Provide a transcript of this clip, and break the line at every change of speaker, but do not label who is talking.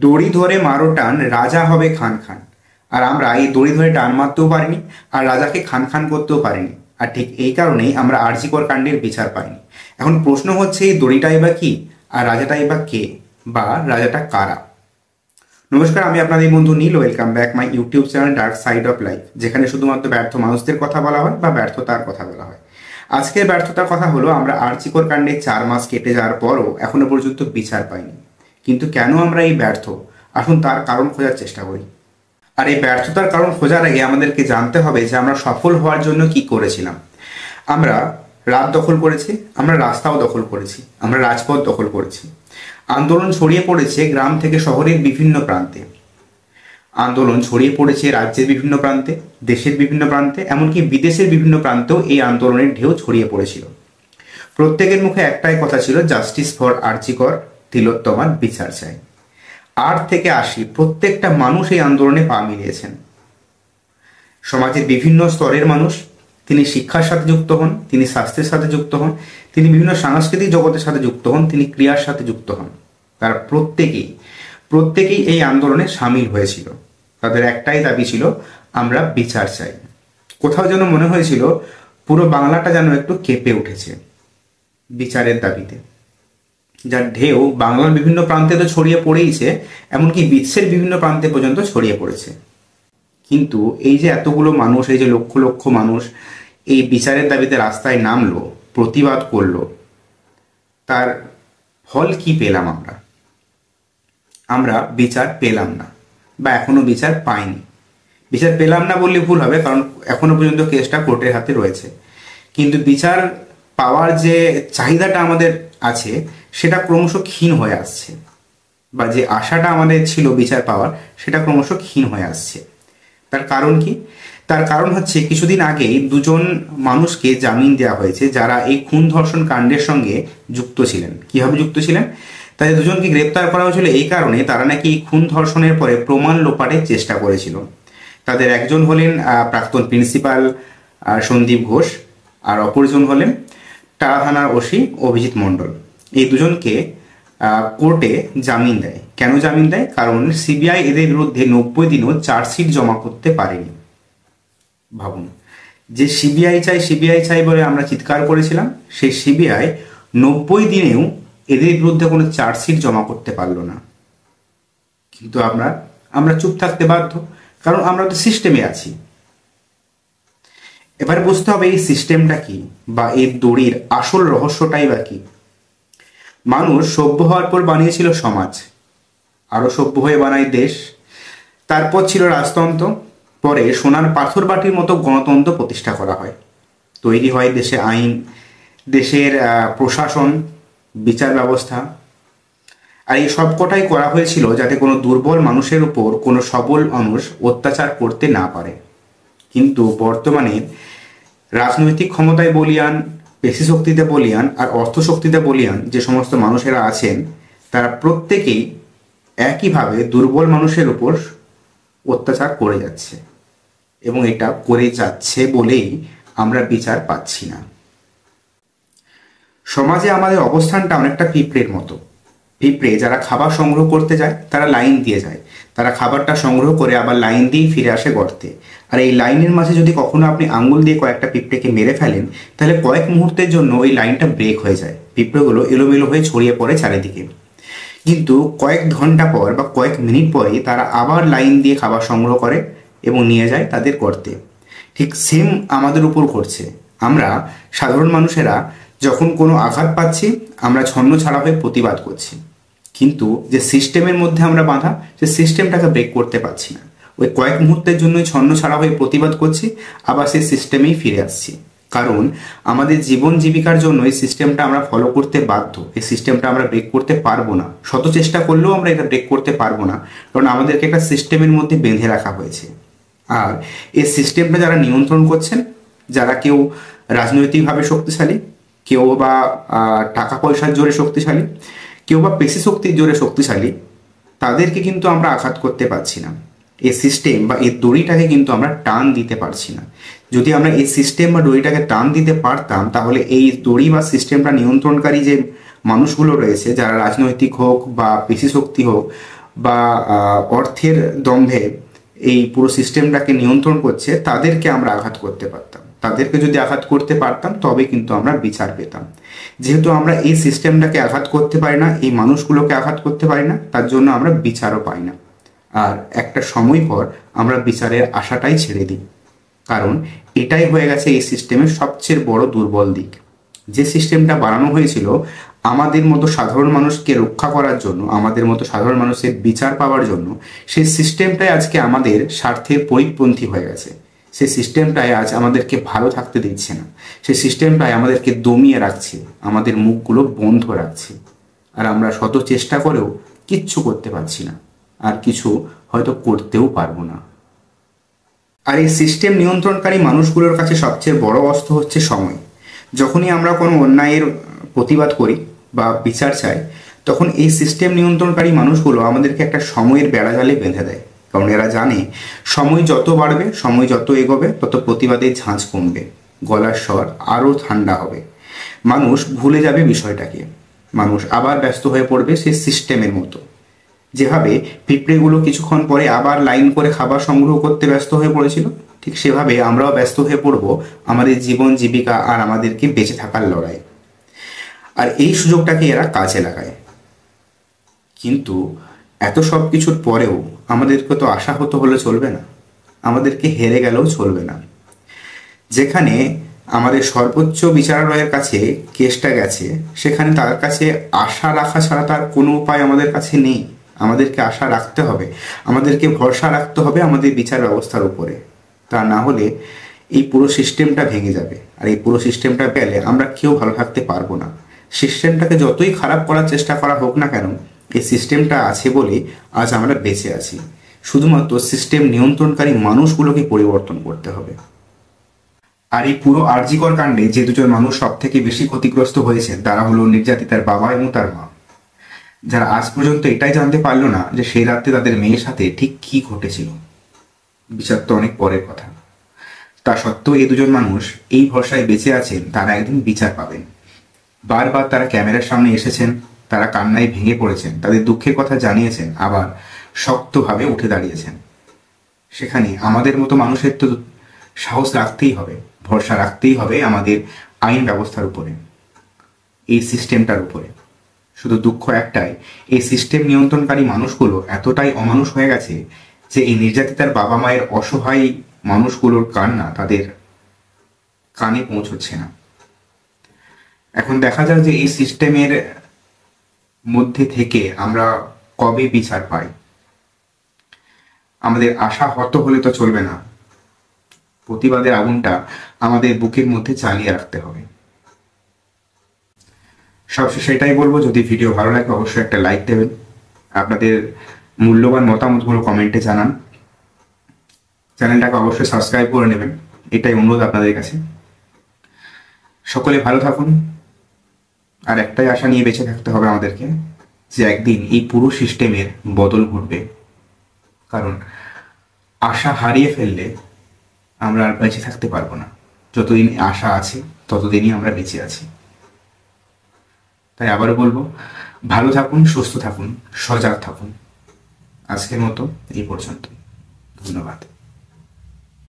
দড়ি ধরে মারো টান, রাজা হবে খান খান। আর আমরা এই দড়ি ধরে টান মারতেও পারিনি, আর রাজাকে খান খান করতেও পারিনি। আর ঠিক এই কারণেই আমরা আরজি কর কাণ্ডের বিচার পাইনি। এখন প্রশ্ন হচ্ছে, এই দড়িটাই বা কি, আর রাজাটাই বা কে, বা রাজাটা কারা? নমস্কার, আমি আপনাদের বন্ধু Neel. Welcome back my YouTube channel dark side of life, যেখানে শুধুমাত্র ব্যর্থ মানুষদের কথা বলা হয় বা ব্যর্থতার কথা বলা হয়। আজকের ব্যর্থতার কথা হলো, আমরা আরজি কর কাণ্ডে 4 মাস কেটে যাওয়ার পরও এখনো পর্যন্ত বিচার পাইনি। কিন্তু কেন আমরা এই ব্যর্থ, আসুন তার কারণ খোঁজার চেষ্টা করি। আর এই ব্যর্থতার কারণ খোঁজার আগে আমাদেরকে জানতে হবে যে আমরা সফল হওয়ার জন্য কি করেছিলাম। আমরা রাত দখল করেছি, আমরা রাস্তাও দখল করেছি, আমরা রাজপথ দখল করেছি। আন্দোলন ছড়িয়ে পড়েছে গ্রাম থেকে শহরের বিভিন্ন প্রান্তে। আন্দোলন ছড়িয়ে পড়েছে রাজ্যের বিভিন্ন প্রান্তে, দেশের বিভিন্ন প্রান্তে, এমনকি বিদেশের বিভিন্ন প্রান্তেও এই আন্দোলনের ঢেউ ছড়িয়ে পড়েছিল। প্রত্যেকের মুখে একটাই কথা ছিল, জাস্টিস ফর আরজি কর, তিলোত্তমার বিচার চাই। 8 থেকে 80 প্রত্যেকটা মানুষ এই আন্দোলনে পা মিলিয়েছেন। সমাজের বিভিন্ন স্তরের মানুষ, তিনি শিক্ষার সাথে যুক্ত হন, তিনি স্বাস্থ্যের সাথে যুক্ত হন, তিনি বিভিন্ন সাংস্কৃতিক জগতের সাথে যুক্ত হন, তিনি ক্রীড়ার সাথে যুক্ত হন। তারা প্রত্যেকেই এই আন্দোলনে সামিল হয়েছিল। তাদের একটাই দাবি ছিল, আমরা বিচার চাই। কোথাও যেন মনে হয়েছিল পুরো বাংলাটা যেন একটু কেঁপে উঠেছে বিচারের দাবিতে, যার ঢেউ বাংলার বিভিন্ন প্রান্তে তো ছড়িয়ে পড়েইছে, এমনকি বিশ্বের বিভিন্ন প্রান্তে পর্যন্ত ছড়িয়ে পড়েছে। কিন্তু এই যে এতগুলো মানুষ, এই যে লক্ষ লক্ষ মানুষ এই বিচারের দাবিতে রাস্তায় নামলো, প্রতিবাদ করলো, তার ফল কি পেলাম? আমরা বিচার পেলাম না, বা এখনো বিচার পাইনি। বিচার পেলাম না বললে ভুল হবে, কারণ এখনো পর্যন্ত কেসটা কোর্টের হাতে রয়েছে। কিন্তু বিচার পাওয়ার যে চাহিদাটা আমাদের আছে, সেটা ক্রমশ ক্ষীণ হয়ে আসছে, বা যে আশাটা আমাদের ছিল বিচার পাওয়ার, সেটা ক্রমশ ক্ষীণ হয়ে আসছে। তার কারণ কি? তার কারণ হচ্ছে, কিছুদিন আগেই 2জন মানুষকে জামিন দেওয়া হয়েছে, যারা এই খুন ধর্ষণ কাণ্ডের সঙ্গে যুক্ত ছিলেন। কিভাবে যুক্ত ছিলেন? তাদের 2জনকে গ্রেপ্তার করা হয়েছিল এই কারণে, তারা নাকি এই খুন ধর্ষণের পরে প্রমাণ লোপাটের চেষ্টা করেছিল। তাদের একজন হলেন প্রাক্তন প্রিন্সিপাল সন্দীপ ঘোষ, আর অপরজন হলেন টালা থানার ওসি অভিজিৎ মণ্ডল। এই 2জনকে কোর্টে জামিন দেয়। কেন জামিন দেয়? কারণ সিবিআই এদের বিরুদ্ধে 90 দিনও চার্জশিট জমা করতে পারেনি। ভাবুন, যে সিবিআই চাই বলে আমরা চিৎকার করেছিলাম, সেই সিবিআই 90 দিনেও এদের বিরুদ্ধে কোনো চার্জশিট জমা করতে পারলো না। কিন্তু আমরা চুপ থাকতে বাধ্য, কারণ আমরা তো সিস্টেমে আছি। এবার বুঝতে হবে এই সিস্টেমটা কি, বা এই দড়ির আসল রহস্যটাই বা কি। মানুষ সভ্য হওয়ার পর বানিয়েছিল সমাজ, আরো সভ্য হয়ে বানায় দেশ, তারপর ছিল রাজতন্ত্র, পরে সোনার পাথর বাটির মতো গণতন্ত্র প্রতিষ্ঠা করা হয়। তৈরি হয় দেশে আইন, দেশের প্রশাসন, বিচার ব্যবস্থা। আর এই সবকটাই করা হয়েছিল যাতে কোনো দুর্বল মানুষের উপর কোনো সবল মানুষ অত্যাচার করতে না পারে। কিন্তু বর্তমানে রাজনৈতিক ক্ষমতায় বলিয়ান, পেশি শক্তিতে বলিয়ান, আর অর্থশক্তিতে বলিয়ান যে সমস্ত মানুষেরা আছেন, তারা প্রত্যেকেই একইভাবে দুর্বল মানুষের উপর অত্যাচার করে যাচ্ছে, এবং এটা করে যাচ্ছে বলেই আমরা বিচার পাচ্ছি না। সমাজে আমাদের অবস্থানটা অনেকটা পিঁপড়ের মতো। পিঁপড়ে যারা খাবার সংগ্রহ করতে যায়, তারা লাইন দিয়ে যায়, তারা খাবারটা সংগ্রহ করে আবার লাইন দিয়েই ফিরে আসে গর্তে। আর এই লাইনের মাঝে যদি কখনো আপনি আঙ্গুল দিয়ে কয়েকটা পিঁপড়েকে মেরে ফেলেন, তাহলে কয়েক মুহূর্তের জন্য ওই লাইনটা ব্রেক হয়ে যায়, পিঁপড়েগুলো এলোমেলো হয়ে ছড়িয়ে পড়ে চারিদিকে। কিন্তু কয়েক ঘন্টা পর বা কয়েক মিনিট পরেই তারা আবার লাইন দিয়ে খাবার সংগ্রহ করে এবং নিয়ে যায় তাদের গর্তে। ঠিক সেম আমাদের উপর ঘটছে। আমরা সাধারণ মানুষেরা যখন কোনো আঘাত পাচ্ছি, আমরা ছন্ন ছাড়া হয়ে প্রতিবাদ করছি, কিন্তু যে সিস্টেমের মধ্যে আমরা বাঁধা, সে সিস্টেমটাকে ব্রেক করতে পারছি না। ওই কয়েক মুহূর্তের জন্যই ছন্ন ছাড়া হয়ে প্রতিবাদ করছি, আবার সেই সিস্টেমেই ফিরে আসছি। কারণ আমাদের জীবন জীবিকার জন্য এই সিস্টেমটা আমরা ফলো করতে বাধ্য। এই সিস্টেমটা আমরা ব্রেক করতে পারবো না, শত চেষ্টা করলেও আমরা এটা ব্রেক করতে পারবো না, কারণ আমাদেরকে একটা সিস্টেমের মধ্যে বেঁধে রাখা হয়েছে। আর এই সিস্টেমটা যারা নিয়ন্ত্রণ করছেন, যারা কেউ রাজনৈতিকভাবে শক্তিশালী, কেউ বা টাকা পয়সার জোরে শক্তিশালী, কেউ বা পেশি শক্তির জোরে শক্তিশালী, তাদেরকে কিন্তু আমরা আঘাত করতে পারছি না। এই সিস্টেম বা এই দড়িটাকে কিন্তু আমরা টান দিতে পারছি না। যদি আমরা এই সিস্টেম বা দড়িটাকে টান দিতে পারতাম, তাহলে এই দড়ি বা সিস্টেমটা নিয়ন্ত্রণকারী যে মানুষগুলো রয়েছে, যারা রাজনৈতিক হোক বা পেশি শক্তি হোক বা অর্থের দম্ভে এই পুরো সিস্টেমটাকে নিয়ন্ত্রণ করছে, তাদেরকে আমরা আঘাত করতে পারতাম। তাদেরকে যদি আঘাত করতে পারতাম তবে কিন্তু আমরা বিচার পেতাম। যেহেতু আমরা এই সিস্টেমটাকে আঘাত করতে পারি না, এই মানুষগুলোকে আঘাত করতে পারি না, তার জন্য আমরা বিচারও পাই না। আর একটা সময় পর আমরা বিচারের আশাটাই ছেড়ে দিই, কারণ এটাই হয়ে গেছে এই সিস্টেমের সবচেয়ে বড় দুর্বল দিক। যে সিস্টেমটা বানানো হয়েছিল আমাদের মতো সাধারণ মানুষকে রক্ষা করার জন্য, আমাদের মতো সাধারণ মানুষের বিচার পাওয়ার জন্য, সেই সিস্টেমটাই আজকে আমাদের স্বার্থের পরিপন্থী হয়ে গেছে। সেই সিস্টেমটাই আজ আমাদেরকে ভালো থাকতে দিচ্ছে না, সেই সিস্টেমটাই আমাদেরকে দমিয়ে রাখছে, আমাদের মুখগুলো বন্ধ রাখছে। আর আমরা শত চেষ্টা করেও কিচ্ছু করতে পারছি না, আর কিছু হয়তো করতেও পারবো না। আর এই সিস্টেম নিয়ন্ত্রণকারী মানুষগুলোর কাছে সবচেয়ে বড় অস্ত্র হচ্ছে সময়। যখনই আমরা কোনো অন্যায়ের প্রতিবাদ করি বা বিচার চাই, তখন এই সিস্টেম নিয়ন্ত্রণকারী মানুষগুলো আমাদেরকে একটা সময়ের বেড়াজালে বেঁধে দেয়। কারণ এরা জানে সময় যত বাড়বে, সময় যত এগোবে, তত প্রতিবাদের ঝাঁঝ কমবে, গলার স্বর আরও ঠান্ডা হবে, মানুষ ভুলে যাবে বিষয়টাকে, মানুষ আবার ব্যস্ত হয়ে পড়বে সেই সিস্টেমের মতো। যেভাবে পিঁপড়েগুলো কিছুক্ষণ পরে আবার লাইন করে খাবার সংগ্রহ করতে ব্যস্ত হয়ে পড়েছিল, ঠিক সেভাবে আমরাও ব্যস্ত হয়ে পড়ব আমাদের জীবন জীবিকা আর আমাদেরকে বেঁচে থাকার লড়াই। আর এই সুযোগটাকে এরা কাজে লাগায়। কিন্তু এত সব কিছুর পরেও আমাদেরকে তো আশাহত হলে চলবে না, আমাদেরকে হেরে গেলেও চলবে না। যেখানে আমাদের সর্বোচ্চ বিচারালয়ের কাছে কেসটা গেছে, সেখানে তার কাছে আশা রাখা ছাড়া তার কোনো উপায় আমাদের কাছে নেই। আমাদেরকে আশা রাখতে হবে, আমাদেরকে ভরসা রাখতে হবে আমাদের বিচার ব্যবস্থার উপরে। তা না হলে এই পুরো সিস্টেমটা ভেঙে যাবে। আর এই পুরো সিস্টেমটা পেলে আমরা কেউ ভালো থাকতে পারবো না। সিস্টেমটাকে যতই খারাপ করার চেষ্টা করা হোক না কেন, এই সিস্টেমটা আছে বলে আজ আমরা বেঁচে আছি। শুধুমাত্র সিস্টেম নিয়ন্ত্রণকারী মানুষগুলোকে পরিবর্তন করতে হবে। আর এই পুরো আরজি কর কাণ্ডে যে দুজন মানুষ সব থেকে বেশি ক্ষতিগ্রস্ত হয়েছেন, তারা হলো নির্যাতিতার বাবা এবং তার মা, যারা আজ পর্যন্ত এটাই জানতে পারলো না যে সেই রাত্রে তাদের মেয়ের সাথে ঠিক কি ঘটেছিল। বিচার তো অনেক পরের কথা। তা সত্ত্বেও এই দুজন মানুষ এই ভরসায় বেঁচে আছেন তারা একদিন বিচার পাবেন। বারবার তারা ক্যামেরার সামনে এসেছেন, তারা কান্নায় ভেঙে পড়েছেন, তাদের দুঃখের কথা জানিয়েছেন, আবার শক্তভাবে উঠে দাঁড়িয়েছেন। সেখানে আমাদের মতো মানুষের তো সাহস রাখতেই হবে, ভরসা রাখতেই হবে আমাদের আইন ব্যবস্থার উপরে, এই সিস্টেমটার উপরে। শুধু দুঃখ একটাই, এই সিস্টেম নিয়ন্ত্রণকারী মানুষগুলো এতটাই অমানুষ হয়ে গেছে যে এই নির্যাতিতার বাবা মায়ের অসহায় মানুষগুলোর কান্না তাদের কানে পৌঁছচ্ছে না। এখন দেখা যাক যে এই সিস্টেমের মধ্যে থেকে আমরা কবে বিচার পাই। আমাদের আশা হত হলে তো চলবে না, প্রতিবাদের আগুনটা আমাদের বুকের মধ্যে চালিয়ে রাখতে হবে। সবশেষে এটাই বলবো, যদি ভিডিও ভালো লাগে অবশ্যই একটা লাইক দেবেন, আপনাদের মূল্যবান মতামতগুলো কমেন্টে জানান, চ্যানেলটাকে অবশ্যই সাবস্ক্রাইব করে নেবেন, এটাই অনুরোধ আপনাদের কাছে। সকলে ভালো থাকুন, আর একটাই আশা নিয়ে বেঁচে থাকতে হবে আমাদেরকে, যে একদিন এই পুরো সিস্টেমের বদল ঘটবে। কারণ আশা হারিয়ে ফেললে আমরা আর বেঁচে থাকতে পারবো না। যতদিন আশা আছে ততদিনই আমরা বেঁচে আছি। তাই আবারও বলবো, ভালো থাকুন, সুস্থ থাকুন, সজাগ থাকুন। আজকের মতো এই পর্যন্ত, ধন্যবাদ।